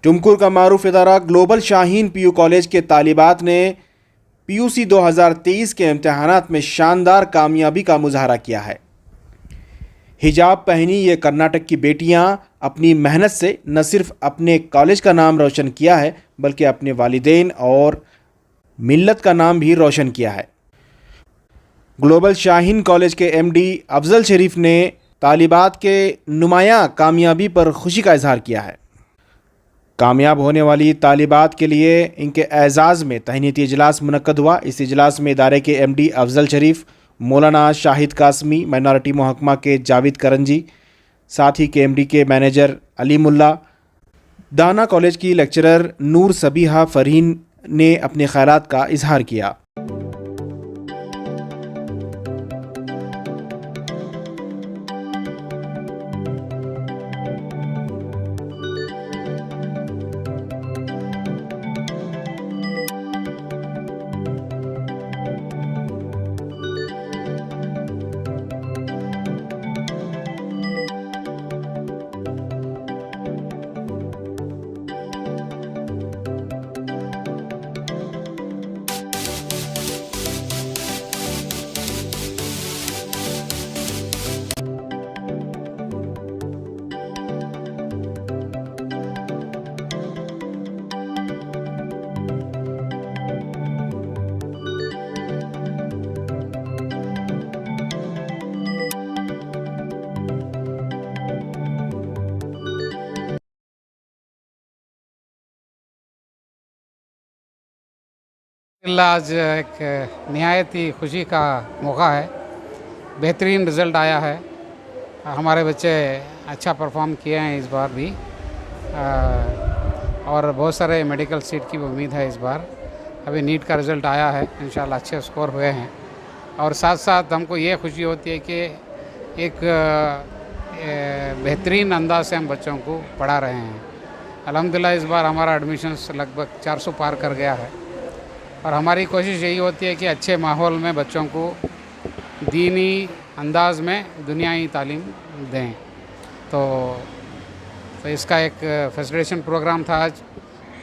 टुमकुर का मारूफ इदारा global Shaheen PU college के तालिबात ने पीयूसी 2023 के इम्तहानात में शानदार कामयाबी का मुजाहरा किया है। हिजाब पहनी ये कर्नाटक की बेटियां अपनी मेहनत से न सिर्फ अपने कॉलेज का नाम रोशन किया है बल्कि अपने वालिदैन और मिल्लत का नाम भी रोशन किया है। ग्लोबल शाहीन कॉलेज के एमडी अफजल शरीफ ने तालिबात के नुमायां कामयाबी पर खुशी का इजहार किया है। कामयाब होने वाली तालिबात के लिए इनके एजाज़ में तहनीती इजलास मुनक्कद हुआ। इस इजलास में इदारे के एमडी अफजल शरीफ, मौलाना शाहिद कासमी, माइनॉरिटी महकमा के जावेद करंजी, साथ ही के एमडी के मैनेजर अली मुल्ला, दाना कॉलेज की लेक्चरर नूर सबीहा फरहीन ने अपने ख्यालात का इजहार किया। आज एक नहायत ही खुशी का मौका है। बेहतरीन रिज़ल्ट आया है। हमारे बच्चे अच्छा परफॉर्म किए हैं इस बार भी, और बहुत सारे मेडिकल सीट की उम्मीद है इस बार। अभी नीट का रिज़ल्ट आया है, इंशाल्लाह अच्छे स्कोर हुए हैं। और साथ साथ हमको ये खुशी होती है कि एक बेहतरीन अंदाज से हम बच्चों को पढ़ा रहे हैं। अल्हम्दुलिल्लाह इस बार हमारा एडमिशन्स लगभग 400 पार कर गया है, और हमारी कोशिश यही होती है कि अच्छे माहौल में बच्चों को दीनी अंदाज में दुनियाई तालीम दें। तो इसका एक फैसिलिटेशन प्रोग्राम था आज।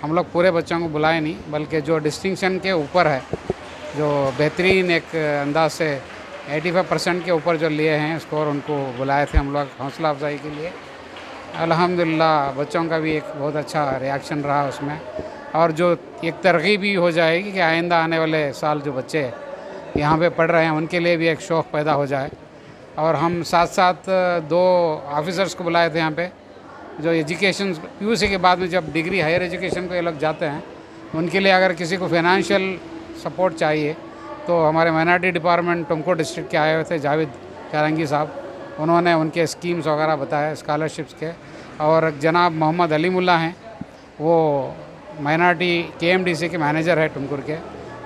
हम लोग पूरे बच्चों को बुलाए नहीं, बल्कि जो डिस्टिंक्शन के ऊपर है, जो बेहतरीन एक अंदाज से 85% के ऊपर जो लिए हैं स्कोर, उनको बुलाए थे हम लोग हौसला अफजाई के लिए। अल्हम्दुलिल्लाह बच्चों का भी एक बहुत अच्छा रिएक्शन रहा उसमें, और जो एक तरगीब भी हो जाएगी कि आइंदा आने वाले साल जो बच्चे यहाँ पे पढ़ रहे हैं उनके लिए भी एक शौक़ पैदा हो जाए। और हम साथ साथ 2 ऑफिसर्स को बुलाए थे यहाँ पे, जो एजुकेशन पीयूसी के बाद में जब डिग्री हायर एजुकेशन को ये लोग जाते हैं, उनके लिए अगर किसी को फाइनेंशियल सपोर्ट चाहिए तो हमारे माइनॉरिटी डिपार्टमेंट टुमकुर डिस्ट्रिक्ट के आए हुए थे जावेद करंगी साहब, उन्होंने उनके स्कीम्स वगैरह बताए स्कॉलरशिप्स के। और जनाब मोहम्मद अली मुल्ला हैं, वो माइनॉरिटी KMDC के मैनेजर है टुमकुर के,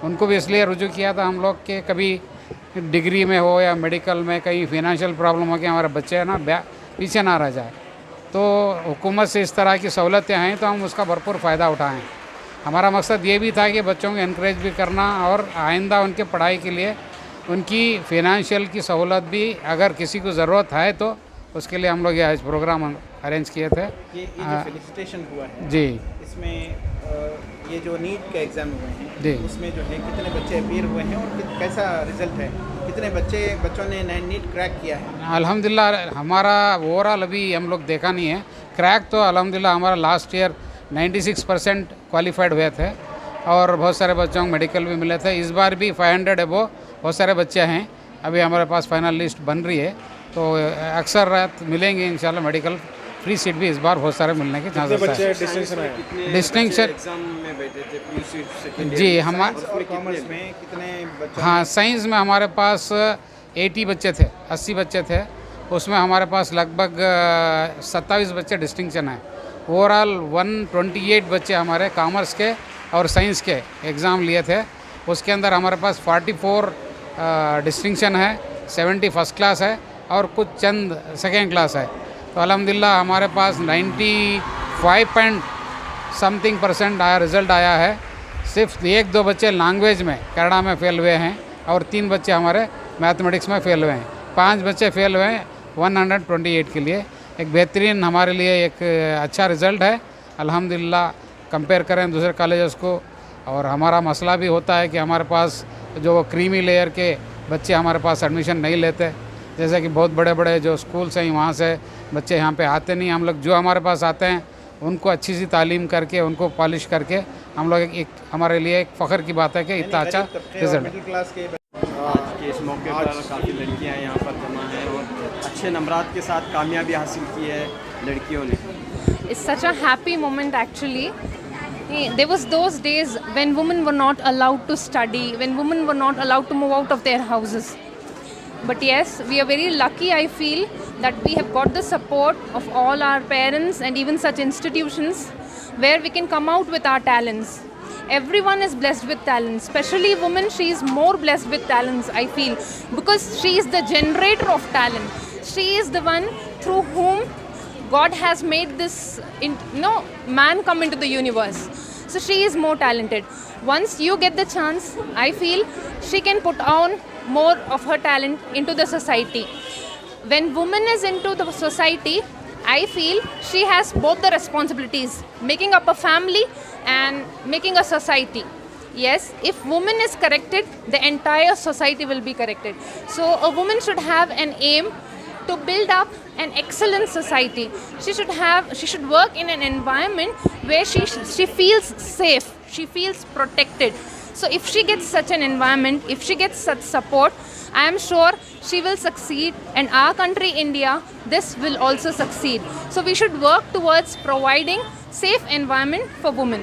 उनको भी इसलिए रुजू किया था हम लोग के कभी डिग्री में हो या मेडिकल में कहीं फाइनेंशियल प्रॉब्लम हो कि हमारे बच्चे ना पीछे ना रह जाए। तो हुकूमत से इस तरह की सहूलतें हैं तो हम उसका भरपूर फ़ायदा उठाएं। हमारा मकसद ये भी था कि बच्चों को इनक्रेज भी करना और आइंदा उनके पढ़ाई के लिए उनकी फाइनेंशियल की सहूलत भी अगर किसी को ज़रूरत है तो उसके लिए हम लोग ये प्रोग्राम अरेंज किए थे। ये जो फेलिसिटेशन हुआ है जी, इसमें ये जो नीट के एग्ज़ाम हुए हैं जी, उसमें जो है कितने बच्चे अपीयर हुए हैं और कैसा रिजल्ट है, कितने बच्चों ने नीट क्रैक किया है? अल्हम्दुलिल्लाह हमारा ओवरऑल अभी हम लोग देखा नहीं है क्रैक, तो अल्हम्दुलिल्लाह हमारा लास्ट ईयर 96% क्वालिफाइड हुए थे, और बहुत सारे बच्चों को मेडिकल भी मिले थे। इस बार भी 500 एबो बहुत सारे बच्चे हैं। अभी हमारे पास फाइनल लिस्ट बन रही है, तो अक्सर रात मिलेंगे इंशाल्लाह। मेडिकल फ्री सीट भी इस बार बहुत सारे मिलने के चांसेस है। डिस्टिंक्शन जी हमारे कॉमर्स में कितने बच्चे? हाँ, साइंस में हमारे पास 80 बच्चे थे, 80 बच्चे थे। उसमें हमारे पास लगभग 27 बच्चे डिस्टिंक्शन है। ओवरऑल 128 बच्चे हमारे कॉमर्स के और साइंस के एग्ज़ाम लिए थे। उसके अंदर हमारे पास 44 डिस्टिंक्शन है, 70 फर्स्ट क्लास है और कुछ चंद सेकेंड क्लास है। तो अल्हम्दुलिल्लाह हमारे पास 95% आया रिज़ल्ट आया है। सिर्फ 1-2 बच्चे लैंग्वेज में कन्नड़ा में फेल हुए हैं और 3 बच्चे हमारे मैथमेटिक्स में फेल हुए हैं। 5 बच्चे फेल हुए हैं 128 के लिए। एक बेहतरीन हमारे लिए एक अच्छा रिज़ल्ट है, अल्हम्दुलिल्लाह कंपेयर करें दूसरे कॉलेजेस को। और हमारा मसला भी होता है कि हमारे पास जो क्रीमी लेयर के बच्चे हमारे पास एडमिशन नहीं लेते, जैसे कि बहुत बड़े बड़े जो स्कूल्स हैं वहाँ से बच्चे यहाँ पे आते नहीं। हम लोग जो हमारे पास आते हैं उनको अच्छी सी तालीम करके उनको पॉलिश करके हम लोग एक हमारे लिए एक फ़ख्र की बात है कि इतना अच्छा रिजल्ट। मिडिल क्लास के आज के इस मौके पर काफ़ी लड़कियां यहाँ पर जमा हैं और अच्छे नंबरात के साथ कामयाबी हासिल की है लड़कियों ने। It's such a happy moment actually. There was those days when women were not allowed to study, when women were not allowed to move out of their houses. But yes, we are very lucky, I feel, that we have got the support of all our parents and even such institutions where we can come out with our talents. Everyone is blessed with talents, especially women. She is more blessed with talents, I feel, because she is the generator of talent. She is the one through whom God has made this man come into the universe. So she is more talented. Once you get the chance, I feel she can put on more of her talent into the society. When woman is into the society, I feel she has both the responsibilities, making up a family and making a society. Yes, if woman is corrected, the entire society will be corrected. So a woman should have an aim to build up an excellent society. She should work in an environment where she feels safe, she feels protected. So if she gets such an environment, if she gets such support, I am sure she will succeed, and our country India, this will also succeed. So we should work towards providing safe environment for women.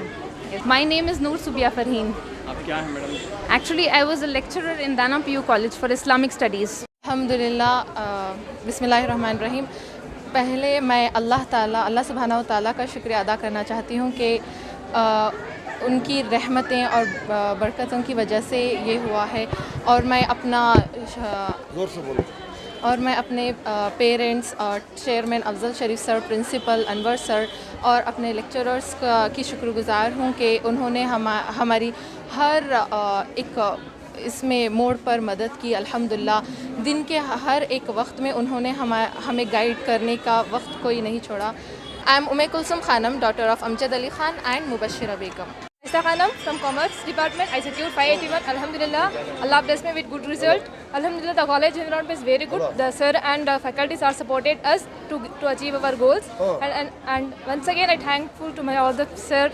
My name is Noor Subia Farheen. आप क्या हैं madam? Actually, I was a lecturer in Dana PU College for Islamic Studies. अल्हम्दुलिल्लाह, बिस्मिल्लाहिर्रहमानिर्रहीम। पहले मैं अल्लाह सुब्हानहू तआला का शुक्रिया अदा करना चाहती हूँ कि उनकी रहमतें और बरकतों की वजह से ये हुआ है। और मैं अपने पेरेंट्स और चेयरमैन अफजल शरीफ सर, प्रिंसिपल अनवर सर और अपने लेक्चरर्स की शुक्रगुज़ार हूँ कि उन्होंने हमारी हर एक इसमें मोड़ पर मदद की। अल्हम्दुलिल्लाह दिन के हर एक वक्त में उन्होंने हमें गाइड करने का वक्त कोई नहीं छोड़ा। I am Umme Kulsum Khanam, daughter of Amjad Ali Khan and Mubashira Begum. Mr. Khanam from Commerce Department. I secured 581. Alhamdulillah, Allah blessed me with good result. Alhamdulillah, the college environment is very good. The sir and faculties are supported us to achieve our goals. And once again, I thankful to my all the sir.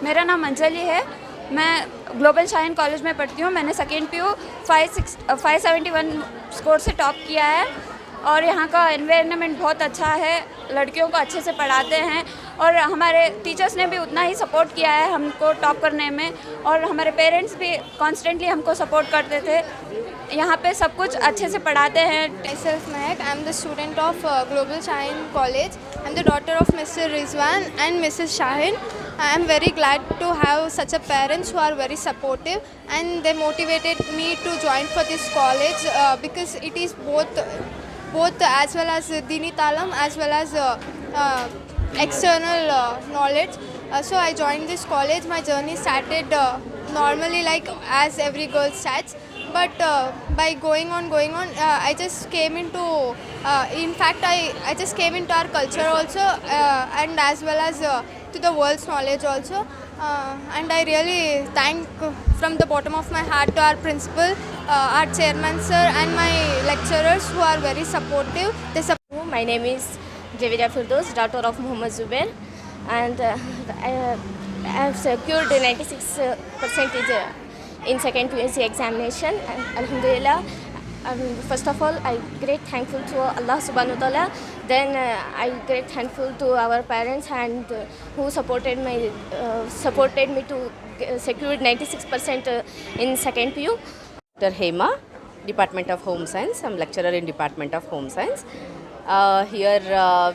मेरा नाम अंजलि है। मैं global Shaheen college में पढ़ती हूँ। मैंने second PU 571 score से top किया है और यहाँ का एनवायरनमेंट बहुत अच्छा है। लड़कियों को अच्छे से पढ़ाते हैं और हमारे टीचर्स ने भी उतना ही सपोर्ट किया है हमको टॉप करने में, और हमारे पेरेंट्स भी कॉन्स्टेंटली हमको सपोर्ट करते थे। यहाँ पे सब कुछ अच्छे से पढ़ाते हैं। Myself Mehak. I am the student of Global Shahin College. I am the daughter of Mr. Rizwan and Mrs. Shahin. I am very glad to have such a parents who are very supportive, and they motivated me to join for this college because it is both as well as Dini Talam as well as external knowledge. So I joined this college. My journey started normally like as every girl starts, but by going on, I just came into, in fact, I just came into our culture also, and as well as to the world's knowledge also. And I really thank from the bottom of my heart to our principal, our chairman sir, and my lecturers who are very supportive. My name is Javida Firdaus, daughter of Muhammad Zubair, and I have secured 96% in second PUC examination. And Alhamdulillah, first of all, I great thankful to Allah Subhanahu wa Taala. Then I great thankful to our parents and who supported me to secure 96% in second PU. Dr. Hema, Department of Home Science. I'm lecturer in Department of Home Science. Here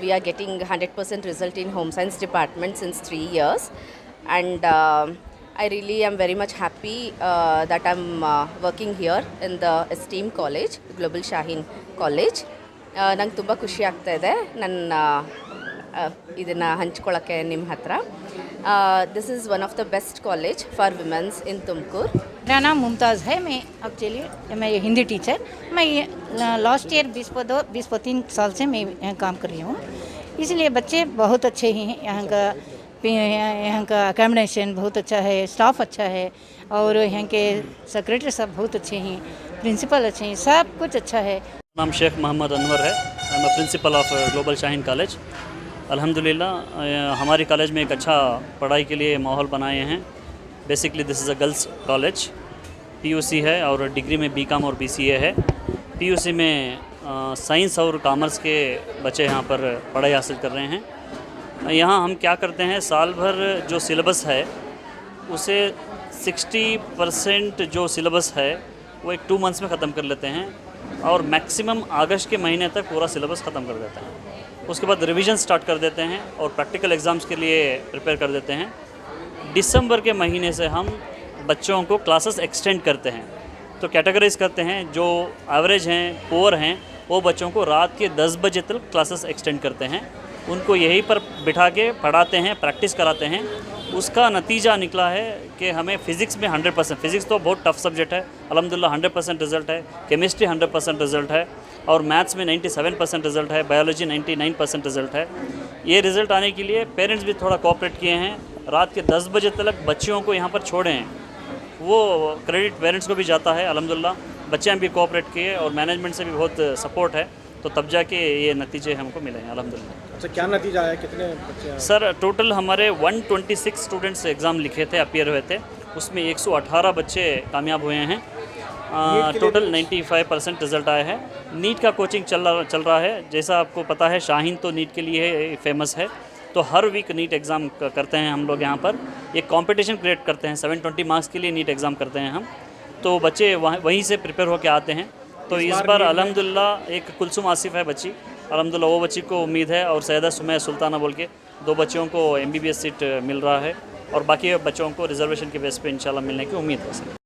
we are getting 100% result in Home Science Department since 3 years, and I really am very much happy that I'm working here in the esteemed college, Global Shahin College. ನಂಗೆ ತುಂಬ ಖುಷಿ ಆಗ್ತಾ ಇದೆ ಇದನ್ನು ಹಂಚ್ಕೊಳ್ಳೋಕ್ಕೆ ನಿಮ್ಮ ಹತ್ರ. This is one of the best college for womens in Tumkur. मेरा नाम मुमताज़ है. मैं हिंदी टीचर. मैं लास्ट ईयर 20-23 साल से मैं यहाँ काम कर रही हूँ, इसलिए बच्चे बहुत अच्छे ही हैं. यहाँ का यहाँ का अकोमोडेशन बहुत अच्छा है, स्टाफ अच्छा है और यहाँ के सेक्रेटरी सब बहुत अच्छे हैं, प्रिंसिपल अच्छे हैं, सब कुछ अच्छा है। नाम शेख मोहम्मद अनवर है। I am principle of global Shaheen college. अल्हम्दुलिल्लाह हमारी कॉलेज में एक अच्छा पढ़ाई के लिए माहौल बनाए हैं। Basically this is a girls college, PUC है और डिग्री में बीकॉम और बीसीए है। पीयूसी में साइंस और कॉमर्स के बच्चे यहाँ पर पढ़ाई हासिल कर रहे हैं। यहाँ हम क्या करते हैं, साल भर जो सिलेबस है उसे 60% जो सिलेबस है वो एक 2 मंथ्स में ख़त्म कर लेते हैं और मैक्सिमम अगस्त के महीने तक पूरा सिलेबस ख़त्म कर देते हैं। उसके बाद रिवीजन स्टार्ट कर देते हैं और प्रैक्टिकल एग्ज़ाम्स के लिए प्रिपेयर कर देते हैं। दिसंबर के महीने से हम बच्चों को क्लासेस एक्सटेंड करते हैं, तो कैटेगराइज करते हैं। जो एवरेज हैं, पुअर हैं, वो बच्चों को रात के 10 बजे तक क्लासेस एक्सटेंड करते हैं। उनको यहीं पर बिठा के पढ़ाते हैं, प्रैक्टिस कराते हैं। उसका नतीजा निकला है कि हमें फ़िज़िक्स में 100%, फ़िज़िक्स तो बहुत टफ सब्जेक्ट है, अल्हम्दुलिल्लाह 100% रिज़ल्ट है। केमिस्ट्री 100% रिज़ल्ट है और मैथ्स में 97% रिज़ल्ट है। बायोलॉजी 99% रिज़ल्ट है। ये रिज़ल्ट आने के लिए पेरेंट्स भी थोड़ा कोऑपरेट किए हैं। रात के 10 बजे तक बच्चियों को यहाँ पर छोड़े हैं, वो क्रेडिट पेरेंट्स को भी जाता है। अल्हम्दुलिल्लाह बच्चे भी कोऑपरेट किए और मैनेजमेंट से भी बहुत सपोर्ट है, तो तब जाके ये नतीजे हमको मिले हैं अल्हम्दुलिल्लाह। अच्छा, क्या नतीजा आया, कितने बच्चे आए? सर टोटल हमारे 126 स्टूडेंट्स एग्ज़ाम लिखे थे, अपीयर हुए थे। उसमें 118 बच्चे कामयाब हुए हैं। टोटल 95% रिज़ल्ट आया है। नीट का कोचिंग चल रहा है। जैसा आपको पता है शाहीन तो नीट के लिए फेमस है, तो हर वीक नीट एग्ज़ाम करते हैं हम लोग। यहाँ पर एक कंपटीशन क्रिएट करते हैं, 720 मार्क्स के लिए नीट एग्ज़ाम करते हैं हम, तो बच्चे वहीं से प्रिपेयर होकर आते हैं। तो इस बार अल्हम्दुलिल्लाह एक कुलसुम आसिफ है बच्ची, अल्हम्दुलिल्लाह वो बच्ची को उम्मीद है, और सैयदा सुमैया सुल्ताना बोल के 2 बच्चियों को MBBS सीट मिल रहा है और बाकी बच्चों को रिजर्वेशन के बेस पे इंशाल्लाह मिलने की उम्मीद है सर।